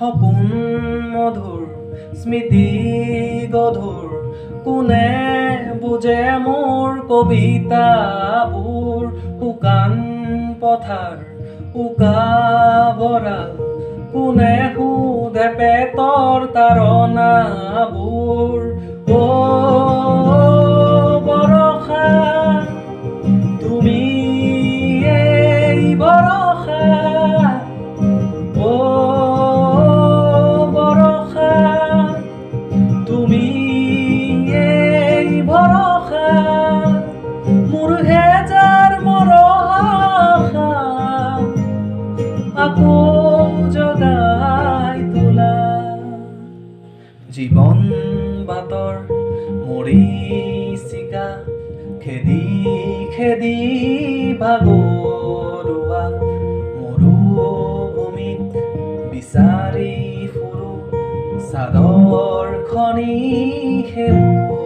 সপোন মধুৰ স্মৃতি গধুৰ কোনে বুজে মোৰ কবিতাবোৰ শুকান পথাৰ উকা বৰাল কোনে সোধে পেটৰ তাৰণাবোৰ বৰষা তুমি এই বৰষা বৰষা তুমি এই ভৰষা মোৰ হেজাৰ মৰহা আকৌ জগাই তোলা জীৱন বাটৰ মৰিচিকা খেদি খেদি ভাগৰুৱা মৰুভূমিত বিচাৰি ফুৰো চাদৰ খনি খেলো